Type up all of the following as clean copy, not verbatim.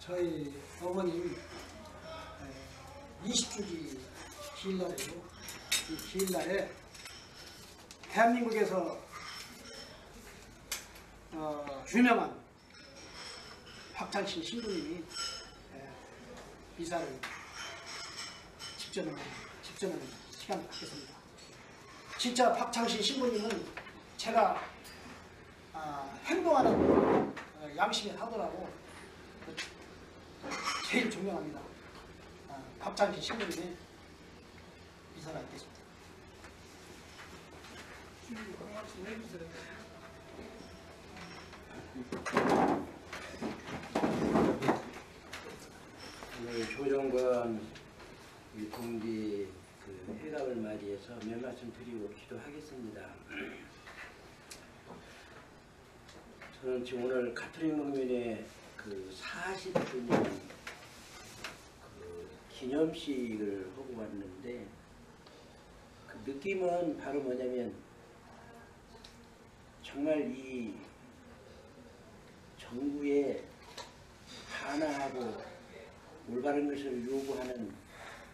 저희 어머님 20주기 기일날이고, 이 기일날에 대한민국에서 유명한 박찬신 신부님이 미사를 집전하는 시간을 갖겠습니다. 진짜 박찬신 신부님은 제가 행동하는 양심이 하더라고 제일 존경합니다. 박찬신 신부님의 미사를 갖겠습니다. 오늘 조정권 우리 동기 그 회갑을 맞이해서 몇 말씀 드리고 기도하겠습니다. 저는 지금 오늘 가톨릭 목련의 그 40주년 그 기념식을 하고 왔는데, 그 느낌은 바로 뭐냐면 정말 이 정부의 하나하고 올바른 것을 요구하는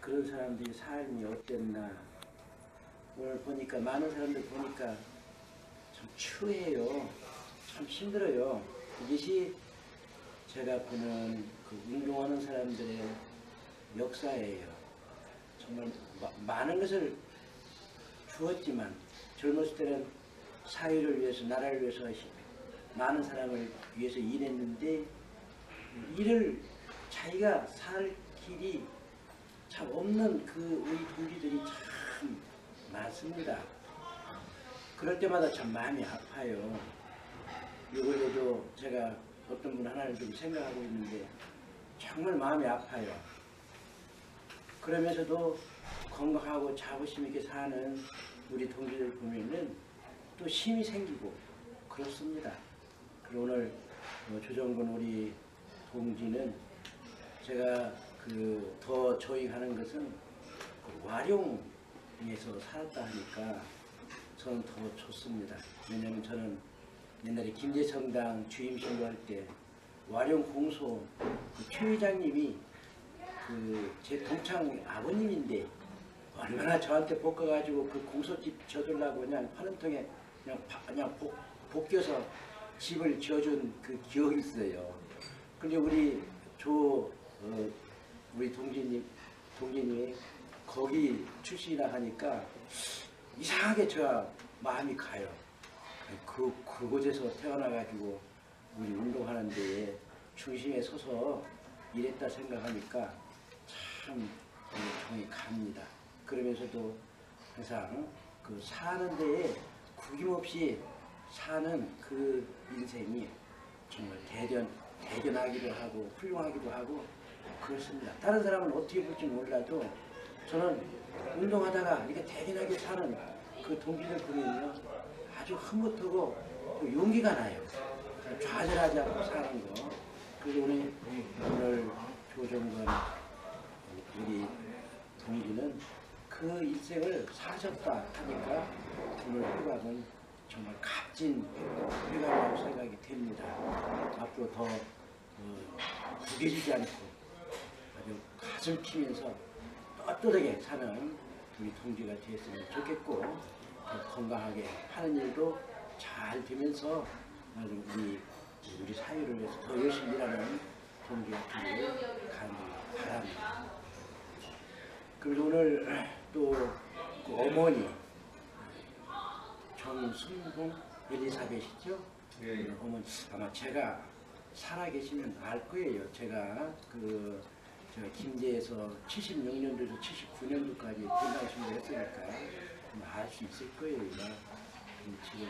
그런 사람들의 삶이 어땠나. 오늘 보니까 많은 사람들 보니까 참 추해요. 참 힘들어요. 이것이 제가 보는 그 운동하는 사람들의 역사예요. 정말 많은 것을 주었지만 젊었을 때는 사회를 위해서, 나라를 위해서 많은 사람을 위해서 일했는데, 일을 자기가 살 길이 참 없는 그 우리 동지들이 참 많습니다. 그럴 때마다 참 마음이 아파요. 이번에도 제가 어떤 분 하나를 좀 생각하고 있는데 정말 마음이 아파요. 그러면서도 건강하고 자부심 있게 사는 우리 동지들 보면은 또 힘이 생기고 그렇습니다. 그리고 오늘 조정권 우리 동지는 제가 그 더 조익하는 것은 그 와룡에서 살았다 하니까 저는 더 좋습니다. 왜냐하면 저는 옛날에 김제성당 주임신부 할 때 와룡 공소 그 최 회장님이 그 제 동창 아버님인데 얼마나 저한테 볶아가지고 그 공소집 져주려고 그냥 파는통에 그냥 볶여서 집을 지어준 그 기억이 있어요. 근데 우리 우리 동지님이 거기 출신이라 하니까 이상하게 제가 마음이 가요. 그곳에서 태어나가지고 우리 운동하는 데에 중심에 서서 일했다 생각하니까 참 정이 갑니다. 그러면서도 항상 그 사는 데에 구김없이 사는 그 인생이 정말 대견하기도 하고 훌륭하기도 하고 그렇습니다. 다른 사람은 어떻게 볼지 몰라도 저는 운동하다가 이렇게 대견하게 사는 그 동기들 보면요 아주 흐뭇하고 또 용기가 나요. 좌절하지 않고 사는 거. 그리고 오늘 조정권 우리 동기는 그 일생을 사셨다 하니까 오늘 회갑은 정말 값진 회갑이라고 생각이 됩니다. 앞으로 더 구겨지지 않고 아주 가슴 키면서 떳떳하게 사는 우리 동지가 되었으면 좋겠고, 더 건강하게 하는 일도 잘 되면서 아주 우리 사회를 위해서 더 열심히 일하는 동지가 되기를 간절히 바랍니다. 그리고 오늘 또 그 어머니 정순봉 엘리사벳이죠? 네. 어머니 아마 제가 살아계시면 알 거예요. 제가 김제에서 76년도에서 79년도까지 건강신고 했으니까 알 수 있을 거예요. 지금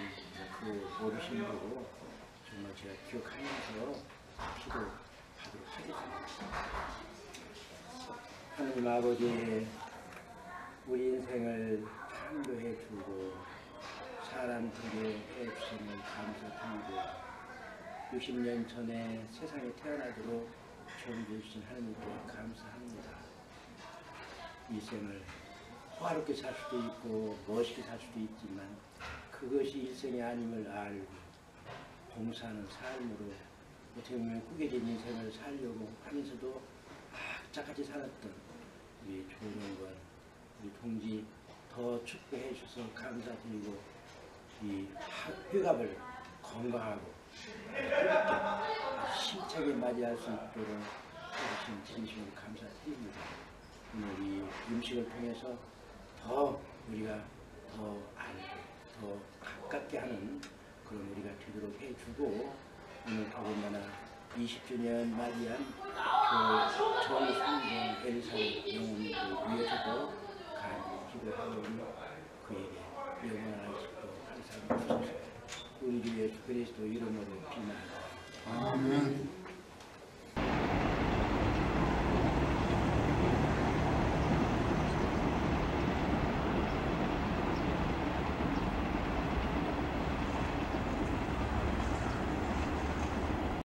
그 어르신 분 정말 제가 기억하면서 기도하도록 하겠습니다. 하느님 아버지, 우리 인생을 참도해 주고 사람들에게 해주심을 감사드리고 60년 전에 세상에 태어나도록 처음 주신 하느님께 감사합니다. 이 생을 호화롭게 살 수도 있고 멋있게 살 수도 있지만 그것이 일생이 아님을 알고 봉사하는 삶으로 어떻게 보면 꾸겨진 인생을 살려고 하면서도 악착같이 살았던 우리 조정권 우리 동지 더 축복해 주셔서 감사드리고 이 회갑을 건강하고 힘차게 맞이할 수 있도록 해주신 진심으로 감사드립니다. 오늘 이 음식을 통해서 더 우리가 더 알고 더 가깝게 하는 그런 우리가 되도록 해주고 오늘 더군다나 20주년 맞이한 정순경 엘사 영혼을 위해서도 간절히 기도하고 그에게 영원한 집도 항상 주셔서 우리 주 예수 그리스도 이름으로 비나다. 아멘.